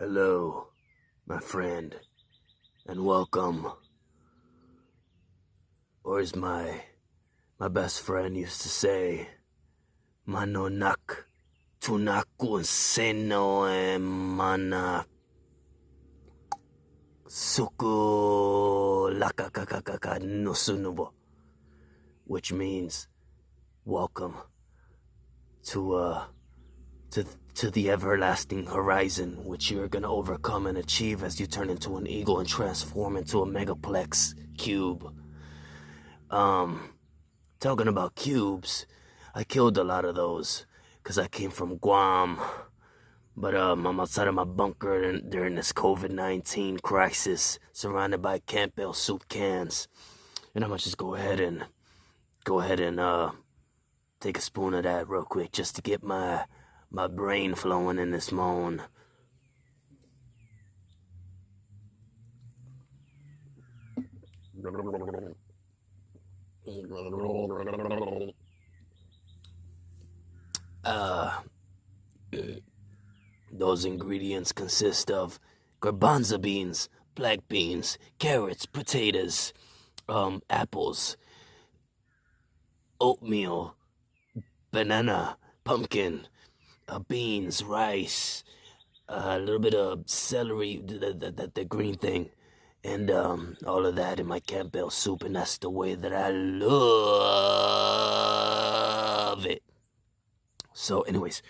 Hello, my friend, and welcome. Or as my best friend used to say, Mano nak tunaku seno e mana suku lakakakaka nosunubo, which means welcome to the everlasting horizon, which you're gonna overcome and achieve as you turn into an eagle and transform into a megaplex cube. Talking about cubes, I killed a lot of those because I came from Guam. But I'm outside of my bunker during this COVID-19 crisis, surrounded by Campbell soup cans, and I'm gonna just go ahead and take a spoon of that real quick just to get my brain flowing in this moan. Those ingredients consist of garbanzo beans, black beans, carrots, potatoes, apples, oatmeal, banana, pumpkin, beans, rice, a little bit of celery, the green thing, and all of that in my Campbell soup, and that's the way that I love it. So anyways,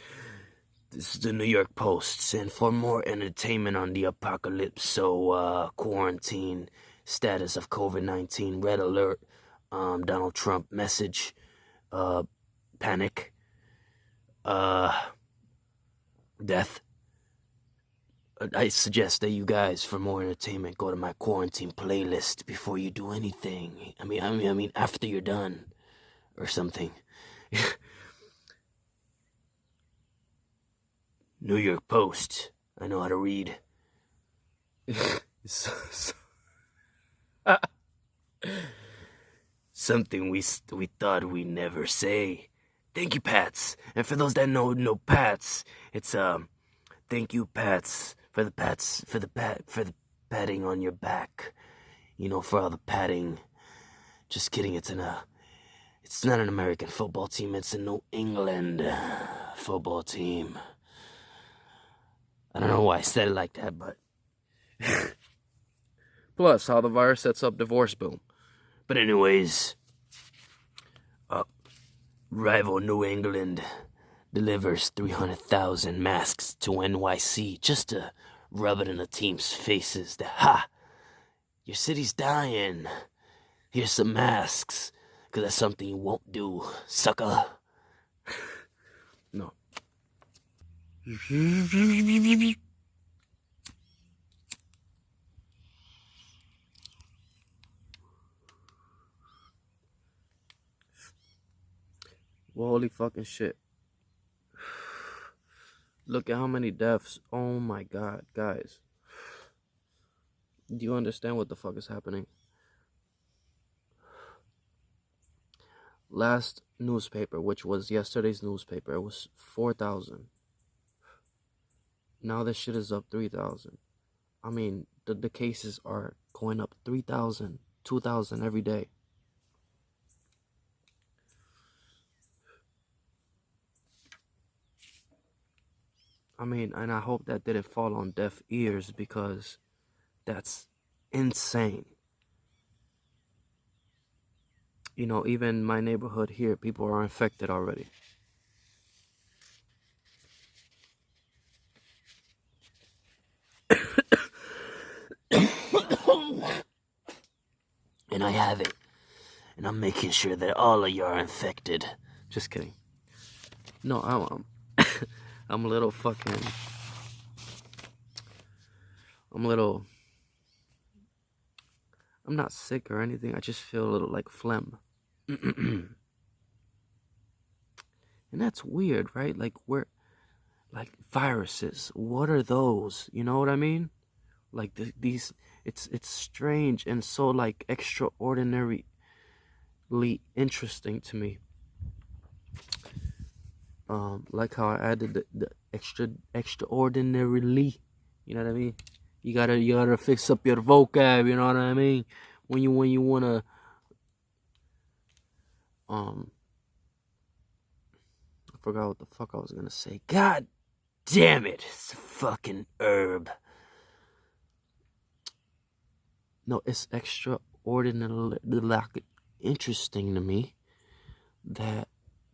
this is the New York Post, and for more entertainment on the Apocalypto quarantine status of COVID-19, red alert, Donald Trump message, panic, death. I suggest that you guys, for more entertainment, go to my quarantine playlist before you do anything. I mean, after you're done, or something. New York Post. I know how to read. Something we thought we'd never say. Thank you, Pats. And for those that know Pats, it's thank you, Pats, for the patting on your back. You know, for all the patting. Just kidding. It's not an American football team. It's a New England football team. I don't know why I said it like that, but plus how the virus sets up divorce boom. But anyways, rival New England delivers 300,000 masks to NYC just to rub it in the team's faces that, your city's dying. Here's some masks, because that's something you won't do, sucker. No. Well, holy fucking shit. Look at how many deaths. Oh my god, guys. Do you understand what the fuck is happening? Last newspaper, which was yesterday's newspaper, it was 4,000. Now this shit is up 3,000. I mean, the cases are going up 3,000, 2,000 every day. I mean, and I hope that didn't fall on deaf ears, because that's insane. You know, even my neighborhood here, people are infected already. And I have it. And I'm making sure that all of you are infected. Just kidding. No, I'm a little fucking... I'm not sick or anything. I just feel a little like phlegm. And that's weird, right? Like, viruses. What are those? You know what I mean? Like, these... It's strange and so, like, extraordinarily interesting to me. Like how I added the extraordinarily You know what I mean? You gotta fix up your vocab. You know what I mean? When you wanna I forgot what the fuck I was gonna say. God damn it! It's a fucking herb. No, it's extraordinarily like interesting to me that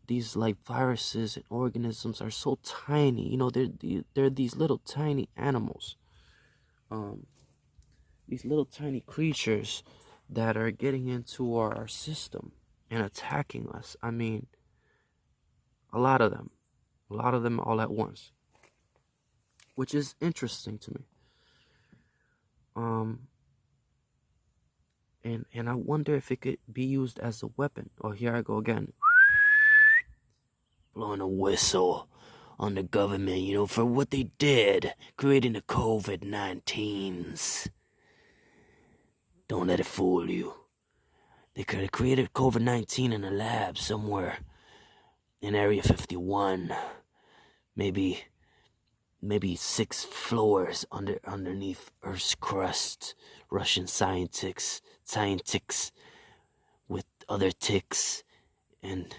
these like viruses and organisms are so tiny. You know, they're these little tiny animals. These little tiny creatures that are getting into our system and attacking us. I mean, a lot of them all at once, which is interesting to me. And I wonder if it could be used as a weapon. Oh, here I go again, blowing a whistle on the government, you know, for what they did, creating the COVID-19s. Don't let it fool you. They could have created COVID-19 in a lab somewhere in Area 51. Maybe 6 floors underneath Earth's crust. Russian scientists with other ticks and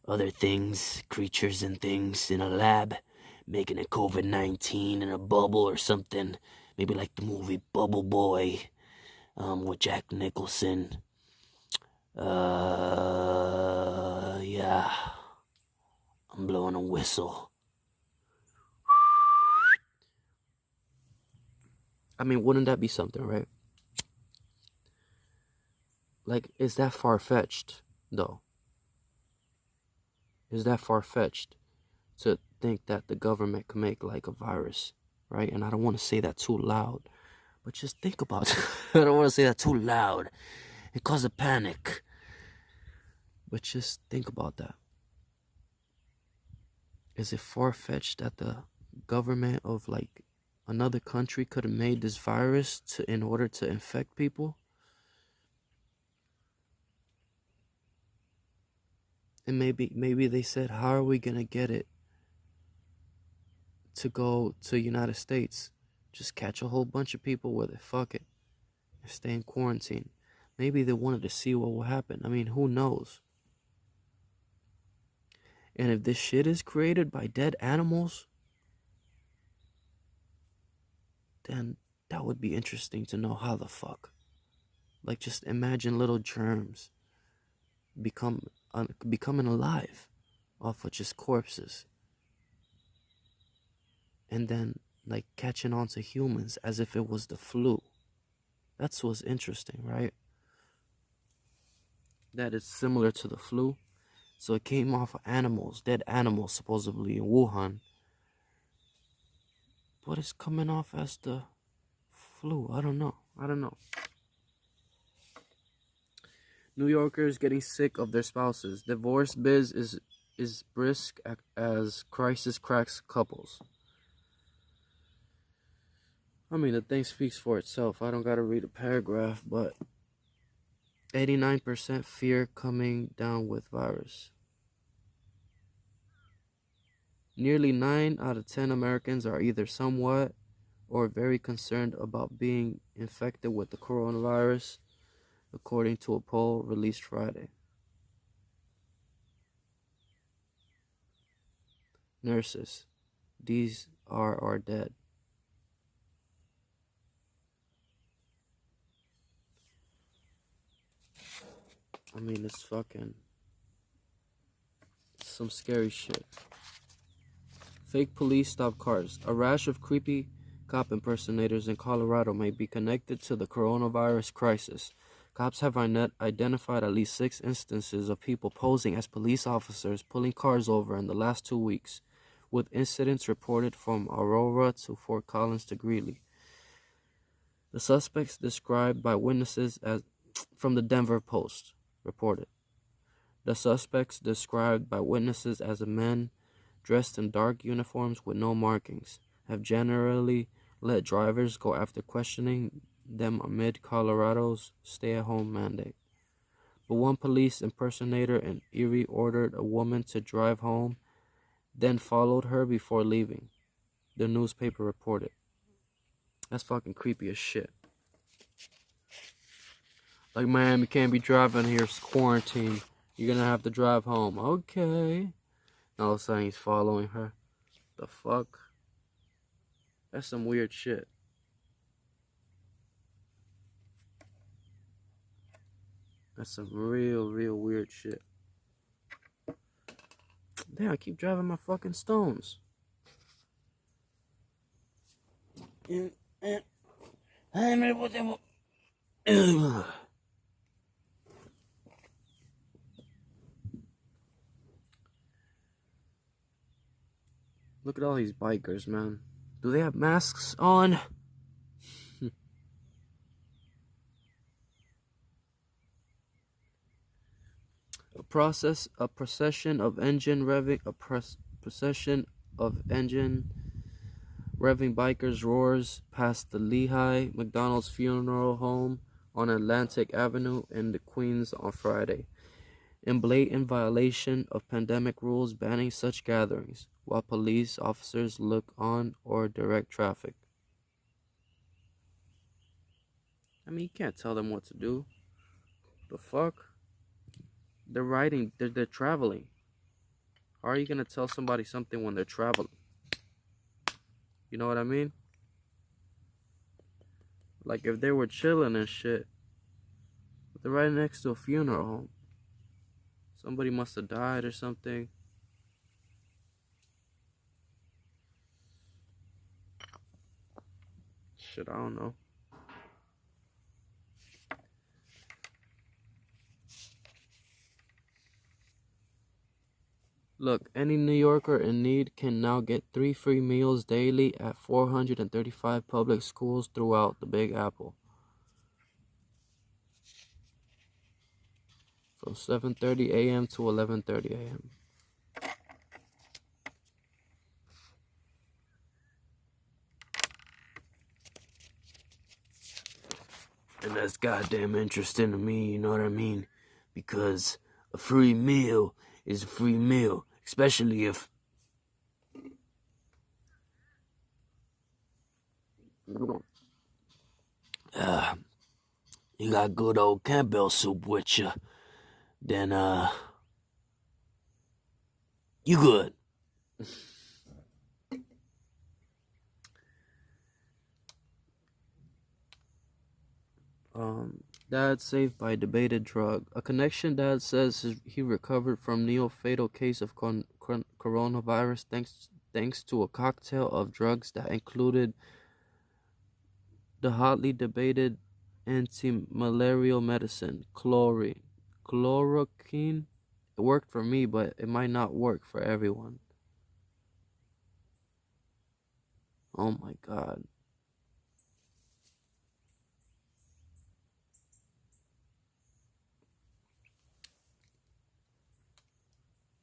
other things, creatures and things in a lab, making a COVID-19 in a bubble or something. Maybe like the movie Bubble Boy, with Jack Nicholson. Yeah. I'm blowing a whistle. I mean, wouldn't that be something, right? Like, is that far-fetched, though? Is that far-fetched to think that the government can make, like, a virus, right? And I don't want to say that too loud, but just think about it. I don't want to say that too loud. It causes a panic. But just think about that. Is it far-fetched that the government of, like, another country could have made this virus in order to infect people? And maybe they said, how are we gonna get it to go to United States? Just catch a whole bunch of people with it, fuck it, and stay in quarantine. Maybe they wanted to see what will happen. I mean, who knows? And if this shit is created by dead animals, then that would be interesting to know how the fuck. Like, just imagine little germs becoming alive off of just corpses, and then like catching on to humans as if it was the flu. That's what's interesting, right? That it's similar to the flu. So it came off of animals, dead animals, supposedly in Wuhan, but it's coming off as the flu. I don't know. New Yorkers getting sick of their spouses. Divorce biz is brisk as crisis cracks couples. I mean, the thing speaks for itself. I don't gotta read a paragraph, but 89% fear coming down with virus. Nearly 9 out of 10 Americans are either somewhat or very concerned about being infected with the coronavirus, according to a poll released Friday. Nurses, these are dead. I mean, it's fucking some scary shit. Fake police stop cars. A rash of creepy cop impersonators in Colorado may be connected to the coronavirus crisis. Cops have identified at least 6 instances of people posing as police officers pulling cars over in the last 2 weeks, with incidents reported from Aurora to Fort Collins to Greeley. The suspects described by witnesses as from the Denver Post reported. The suspects described by witnesses as men dressed in dark uniforms with no markings have generally let drivers go after questioning them amid Colorado's stay-at-home mandate. But one police impersonator in Erie ordered a woman to drive home, then followed her before leaving, the newspaper reported. That's fucking creepy as shit. Like, man, you can't be driving here. It's quarantine. You're gonna have to drive home. Okay. All of a sudden, he's following her. The fuck? That's some weird shit. That's some real weird shit. Damn, I keep driving my fucking stones. Look at all these bikers, man. Do they have masks on? A procession of engine revving bikers roars past the Lehigh McDonald's funeral home on Atlantic Avenue in the Queens on Friday, in blatant violation of pandemic rules banning such gatherings, while police officers look on or direct traffic. I mean, you can't tell them what to do. The fuck? They're riding, they're traveling. How are you gonna tell somebody something when they're traveling? You know what I mean? Like, if they were chilling and shit, but they're right next to a funeral home. Somebody must have died or something. Shit, I don't know. Look, any New Yorker in need can now get 3 free meals daily at 435 public schools throughout the Big Apple. From 7:30 a.m. to 11:30 a.m. And that's goddamn interesting to me, you know what I mean? Because a free meal is a free meal, especially if you got good old Campbell soup with you, then you good. Dad saved by debated drug. A connection dad says he recovered from neo-fatal case of coronavirus thanks to a cocktail of drugs that included the hotly debated anti-malarial medicine, chloroquine. It worked for me, but it might not work for everyone. Oh my god.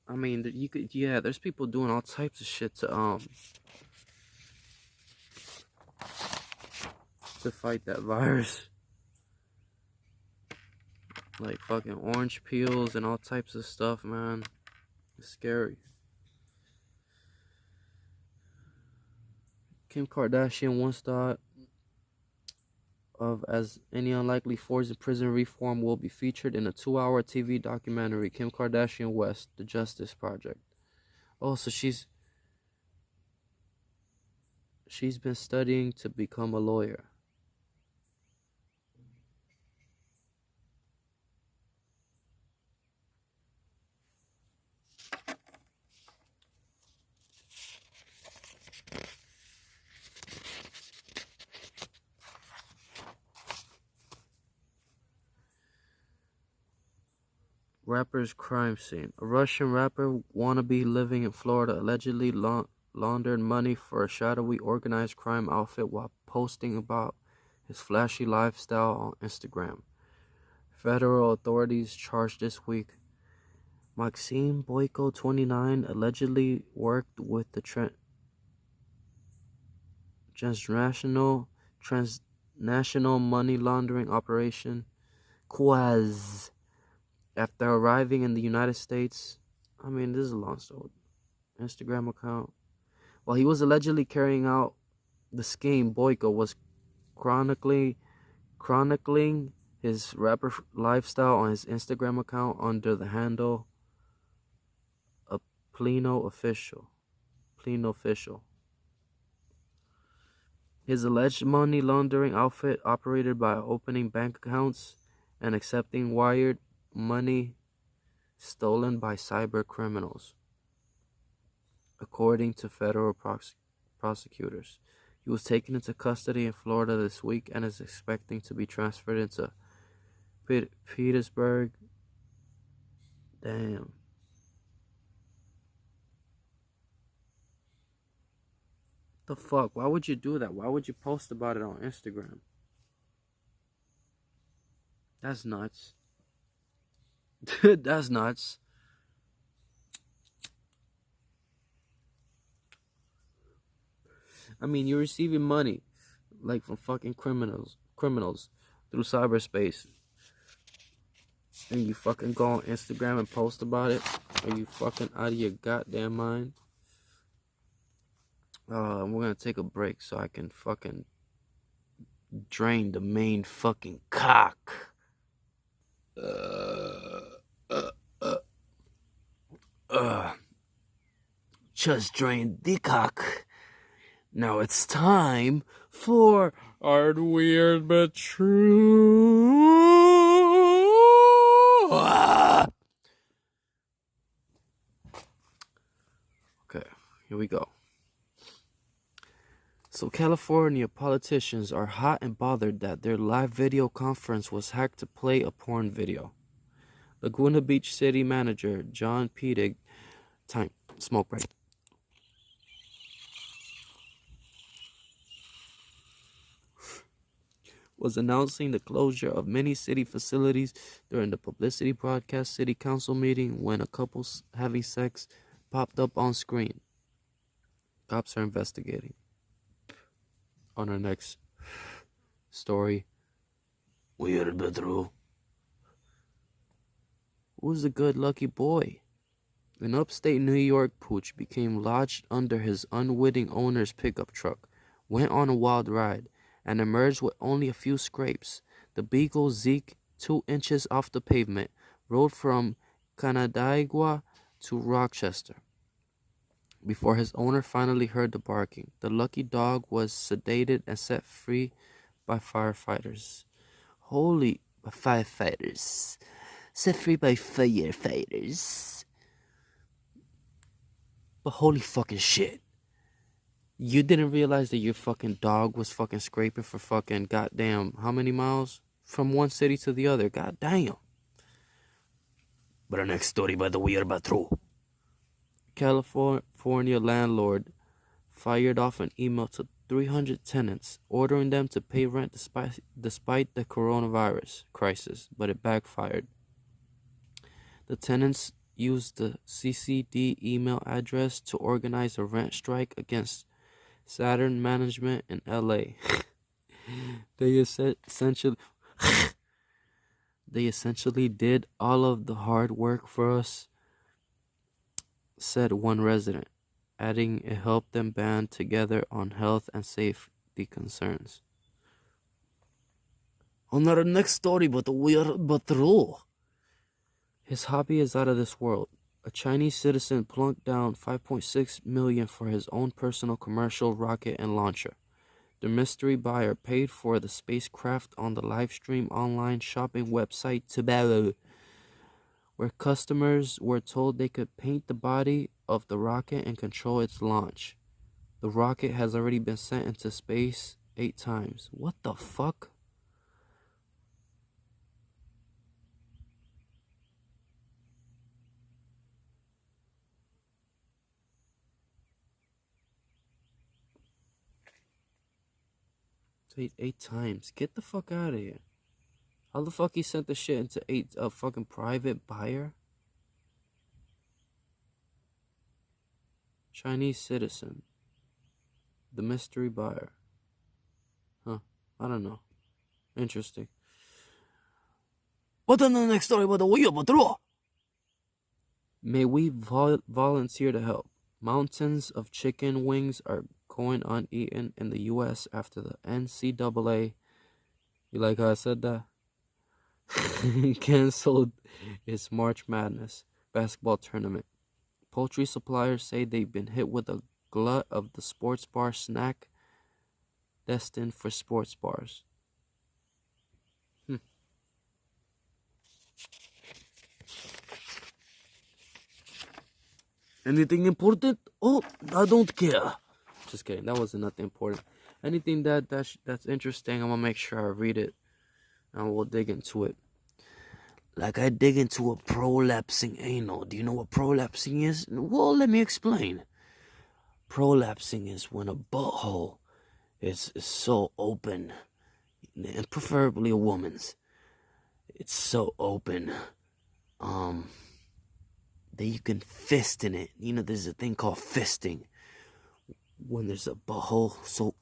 I mean, you could, yeah, there's people doing all types of shit to fight that virus. Like fucking orange peels and all types of stuff, man. It's scary. Kim Kardashian once thought of as any unlikely force in prison reform will be featured in a 2-hour TV documentary, Kim Kardashian West, The Justice Project. Oh, so she's been studying to become a lawyer. Rapper's crime scene. A Russian rapper wannabe living in Florida allegedly laundered money for a shadowy organized crime outfit while posting about his flashy lifestyle on Instagram. Federal authorities charged this week. Maxime Boychuk, 29, allegedly worked with the transnational money laundering operation Quaz. After arriving in the United States, I mean, this is a long story. Instagram account. While he was allegedly carrying out the scheme, Boychuk was chronicling his rapper lifestyle on his Instagram account under the handle Plino Official. His alleged money laundering outfit operated by opening bank accounts and accepting wired money stolen by cyber criminals, according to federal prosecutors. He was taken into custody in Florida this week and is expecting to be transferred into Petersburg. Damn. The fuck? Why would you do that? Why would you post about it on Instagram? That's nuts. That's nuts. I mean, you're receiving money, like, from fucking criminals through cyberspace, and you fucking go on Instagram and post about it? Are you fucking out of your goddamn mind? We're gonna take a break so I can fucking drain the main fucking cock. Just drained the cock. Now it's time for our weird but true. Okay, here we go. So California politicians are hot and bothered that their live video conference was hacked to play a porn video. Laguna Beach city manager John Pedig, time, smoke break, was announcing the closure of many city facilities during the publicity broadcast city council meeting when a couple having sex popped up on screen. Cops are investigating. On our next story, weird but true. Who's the good lucky boy? An upstate New York pooch became lodged under his unwitting owner's pickup truck, went on a wild ride, and emerged with only a few scrapes. The beagle Zeke, 2 inches off the pavement, rode from Canandaigua to Rochester before his owner finally heard the barking. The lucky dog was sedated and set free by firefighters. Set free by firefighters. But holy fucking shit. You didn't realize that your fucking dog was fucking scraping for fucking goddamn how many miles? From one city to the other. Goddamn. But our next story, by the way, are about true. California landlord fired off an email to 300 tenants ordering them to pay rent despite the coronavirus crisis, but it backfired. The tenants used the CCD email address to organize a rent strike against Saturn management in LA. They essentially did all of the hard work for us, said one resident, adding it helped them band together on health and safety concerns. On our next story, but true. His hobby is out of this world. A Chinese citizen plunked down $5.6 million for his own personal commercial rocket and launcher. The mystery buyer paid for the spacecraft on the livestream online shopping website Tipsy, where customers were told they could paint the body of the rocket and control its launch. The rocket has already been sent into space 8 times. What the fuck? Eight times. Get the fuck out of here. How the fuck he sent the shit into a fucking private buyer? Chinese citizen. The mystery buyer. Huh. I don't know. Interesting. But then the next story about the wheel, but true. May we volunteer to help. Mountains of chicken wings are going uneaten in the U.S. after the NCAA, you like how I said that? Canceled its March Madness basketball tournament. Poultry suppliers say they've been hit with a glut of the sports bar snack destined for sports bars. Anything important? Oh, I don't care. Just kidding. That wasn't nothing important. Anything that's interesting, I'm gonna make sure I read it, and we'll dig into it. Like I dig into a prolapsing anal. Do you know what prolapsing is? Well, let me explain. Prolapsing is when a butthole is so open, and preferably a woman's. It's so open, that you can fist in it. You know, there's a thing called fisting. When there's a butthole so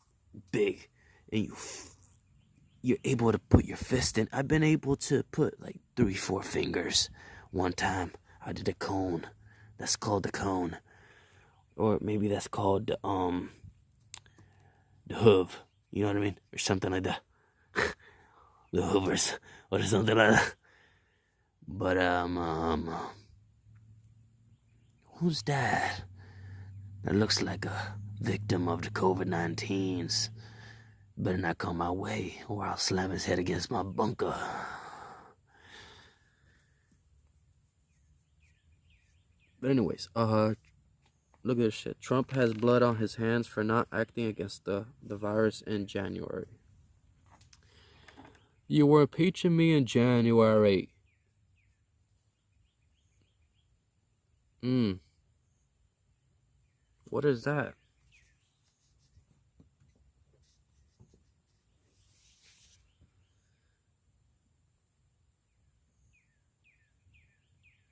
big, and you're able to put your fist in. I've been able to put like 3-4 fingers. One time I did a cone. That's called the cone. Or maybe that's called the hoof. You know what I mean? Or something like that. The hoovers. Or something like that. But who's that? That looks like a victim of the COVID-19s. Better not come my way, or I'll slam his head against my bunker. But anyways, look at this shit. Trump has blood on his hands for not acting against the virus in January. You were impeaching me in January. What is that?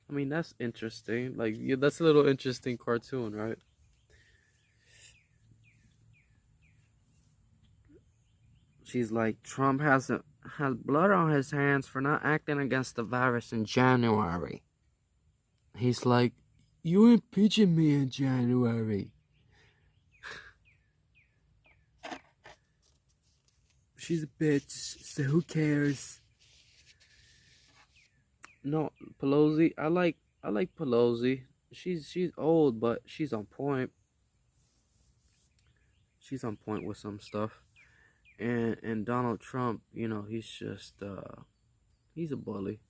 I mean, that's interesting. Like, yeah, that's a little interesting cartoon, right? She's like, Trump has blood on his hands for not acting against the virus in January. He's like, you impeaching me in January. She's a bitch, so who cares? No, Pelosi. I like Pelosi. She's old, but she's on point. She's on point with some stuff. And Donald Trump, you know, he's just he's a bully.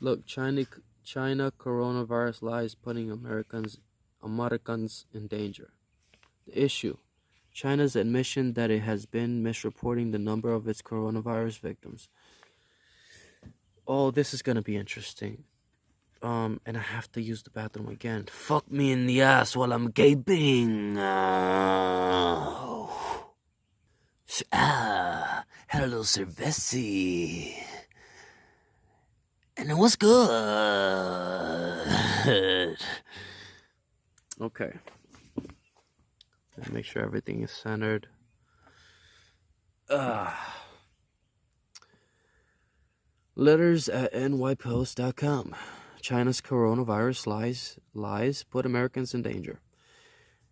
Look, China coronavirus lies putting Americans in danger. The issue: China's admission that it has been misreporting the number of its coronavirus victims. Oh, this is gonna be interesting. And I have to use the bathroom again. Fuck me in the ass while I'm gaping. Had a little cerveza. And it was good. Okay. Make sure everything is centered. Letters at nypost.com. China's coronavirus lies put Americans in danger.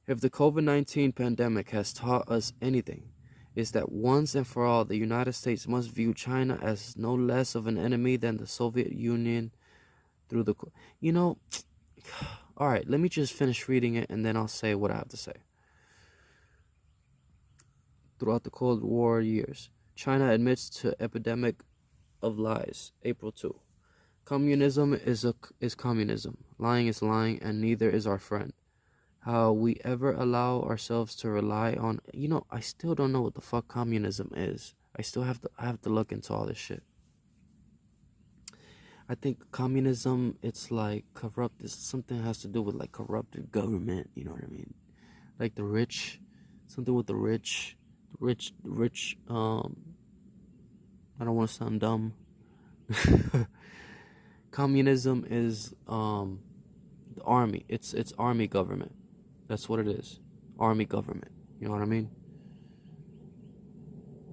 If the COVID-19 pandemic has taught us anything, it's that once and for all, the United States must view China as no less of an enemy than the Soviet Union through the... You know, all right, let me just finish reading it and then I'll say what I have to say. Throughout the Cold War years, China admits to epidemic of lies. April 2. Communism is communism. Lying is lying, and neither is our friend. How we ever allow ourselves to rely on... You know, I still don't know what the fuck communism is. I have to look into all this shit. I think communism, it's like corrupt. It's something has to do with like corrupted government. You know what I mean? Like the rich, something with the rich. I don't want to sound dumb. Communism is the army. It's army government. That's what it is. Army government. You know what I mean?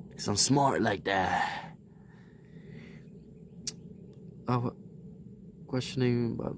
Because I'm smart like that. Questioning about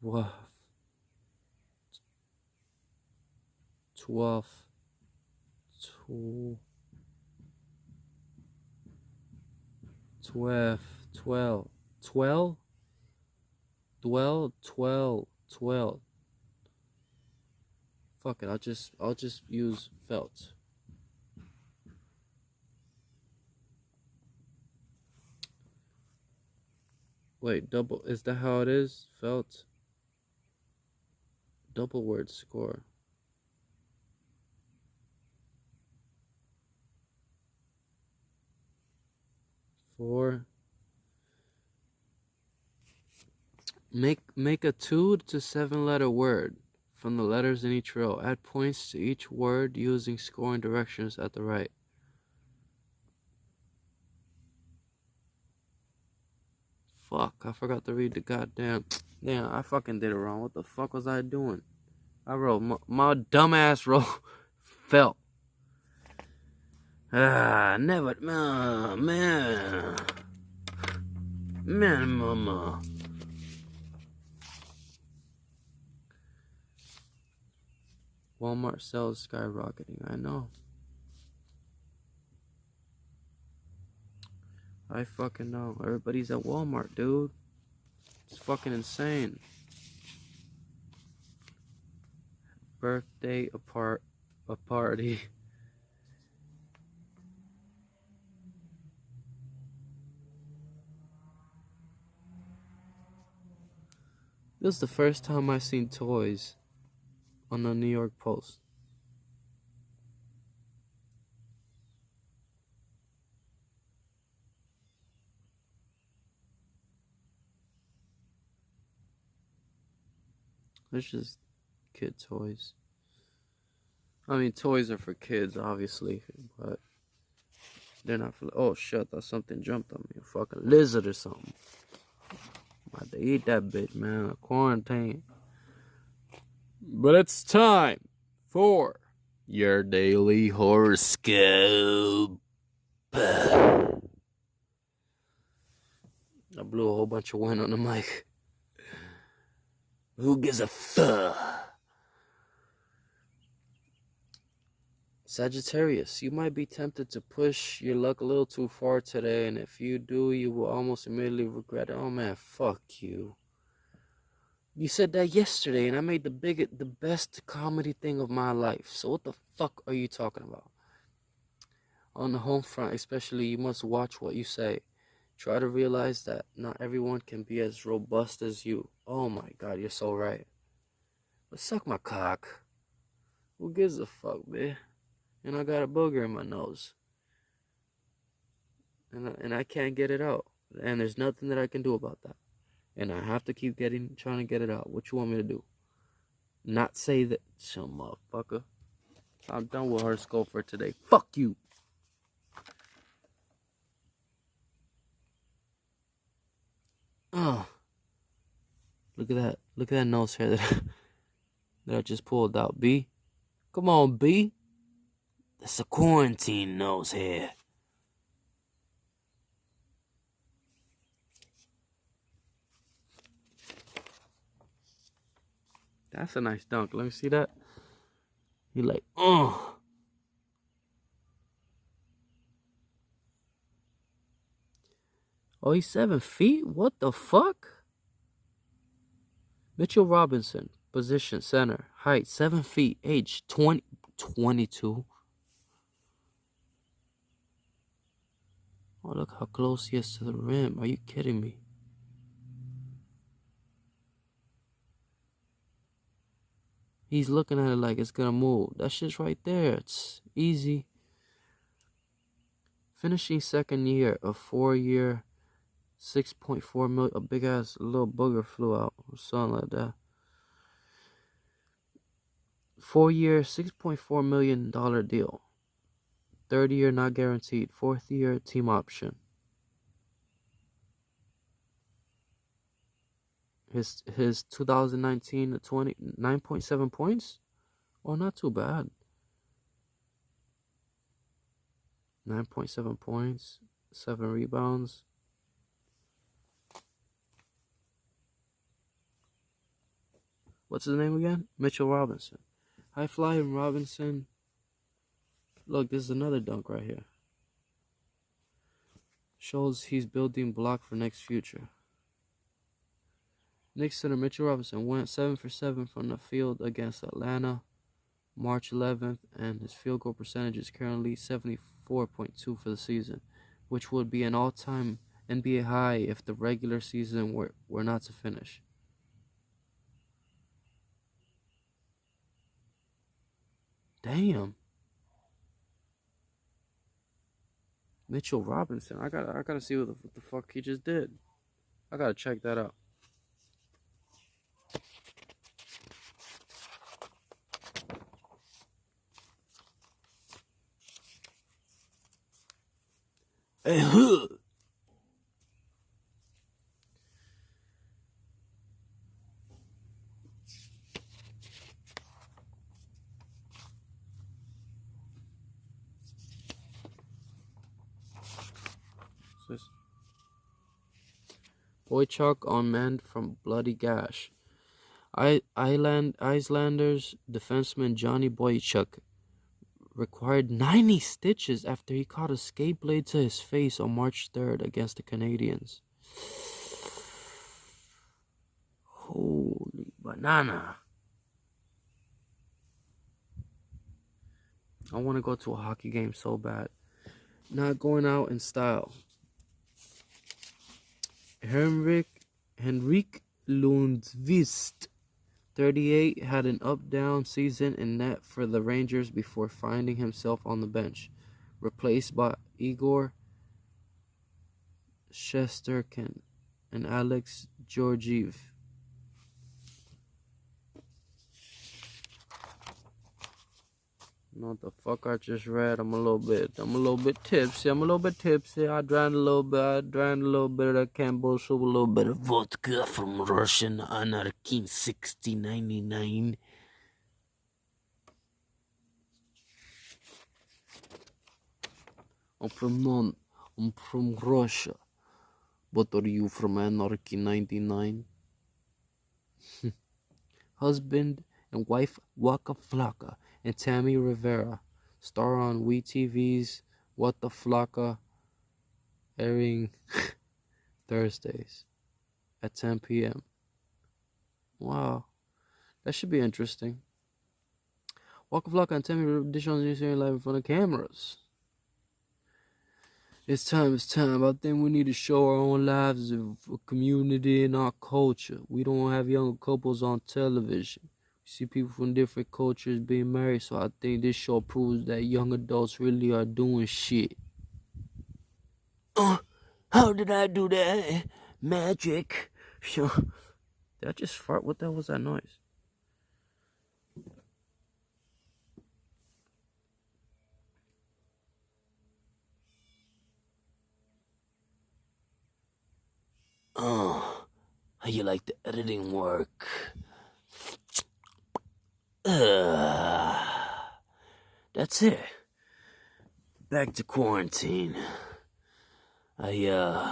What? 12. 12. 12. 12? 12. Fuck it, I'll just use felt. Wait, double, is that how it is? Felt? Double word score. Four. Make a 2 to 7 letter word from the letters in each row. Add points to each word using scoring directions at the right. Fuck, I forgot to read the goddamn. Damn, I fucking did it wrong. What the fuck was I doing? I wrote, my dumbass wrote felt. Never, man, mama. Walmart sales skyrocketing, I know. I fucking know. Everybody's at Walmart, dude. It's fucking insane. Birthday a party. This is the first time I seen toys on the New York Post. It's just kid toys. I mean, toys are for kids, obviously, but they're not for. Oh shit! That something jumped on me. A fucking lizard or something. I'm about to eat that bitch, man. Quarantine. But it's time for your daily horoscope. I blew a whole bunch of wind on the mic. Who gives a fuck? Sagittarius, you might be tempted to push your luck a little too far today, and if you do, you will almost immediately regret it. Oh man, fuck you. You said that yesterday, and I made the best comedy thing of my life. So what the fuck are you talking about? On the home front, especially, you must watch what you say. Try to realize that not everyone can be as robust as you. Oh my god, you're so right. But suck my cock. Who gives a fuck, man? And I got a booger in my nose. And I can't get it out. And there's nothing that I can do about that. And I have to keep trying to get it out. What you want me to do? Not say that, some motherfucker. I'm done with horoscope for today. Fuck you. Oh, look at that. Look at that nose hair that I just pulled out. B, come on, B. That's a quarantine nose hair. That's a nice dunk. Let me see that. He like, oh, he's 7 feet? What the fuck? Mitchell Robinson, position, center, height, 7 feet, age 22. Oh, look how close he is to the rim. Are you kidding me? He's looking at it like it's gonna move. That shit's right there. It's easy. Finishing second year of 4-year, 6.4 million. A big ass little booger flew out or something like that. 4-year, $6.4 million deal. 3rd year not guaranteed. 4th year team option. His 2019 to 20 9.7 points. Oh, not too bad. 9.7 points, 7 rebounds. What's his name again? Mitchell Robinson. High flying Robinson. Look, this is another dunk right here. Shows he's building block for next future. Knicks center Mitchell Robinson went 7 for 7 from the field against Atlanta March 11th, and his field goal percentage is currently 74.2 for the season, which would be an all-time NBA high if the regular season were not to finish. Damn. Mitchell Robinson. I gotta see what the fuck he just did. I gotta check that out. Hey, huh. Boychuk unmanned from bloody gash. Icelanders defenseman Johnny Boychuk required 90 stitches after he caught a skate blade to his face on March 3rd against the Canadiens. Holy banana. I want to go to a hockey game so bad. Not going out in style. Henrik Lundqvist, 38, had an up-down season in net for the Rangers before finding himself on the bench, replaced by Igor Shesterkin and Alex Georgiev. You know what the fuck I just read? I'm a little bit tipsy. I drank a little bit of that Campbell soup, a little bit of Vodka from Russian Anarchy 6099. I'm from Russia. But are you from Anarchy 99? Husband and wife Waka Flocka and Tammy Rivera star on WeTV's What the Flocka, airing Thursdays at 10 p.m. Wow, that should be interesting. Waka Flocka and Tammy Rivera dish on the live in front of cameras. It's time. I think we need to show our own lives of community and our culture. We don't have young couples on television. We see people from different cultures being married, so I think this show proves that young adults really are doing shit. How did I do that? Magic. Did I just fart? What the hell was that noise? Oh, how you like the editing work? That's it. Back to quarantine. It's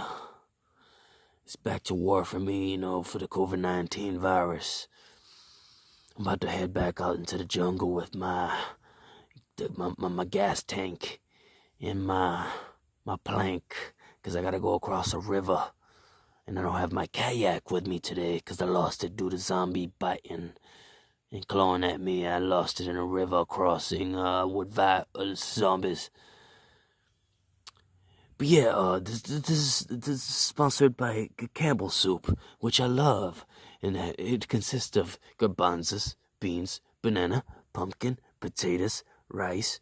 back to war for me, for the COVID-19 virus. I'm about to head back out into the jungle with my gas tank and my plank, because I gotta go across a river. And I don't have my kayak with me today because I lost it due to zombie biting and clawing at me. I lost it in a river crossing with zombies. But yeah, this is sponsored by Campbell soup, which I love. And it consists of garbanzos, beans, banana, pumpkin, potatoes, rice,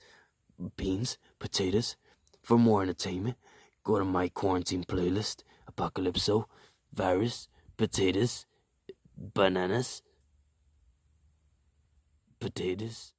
beans, potatoes. For more entertainment, go to my quarantine playlist. Apocalypto, virus, potatoes, bananas, potatoes.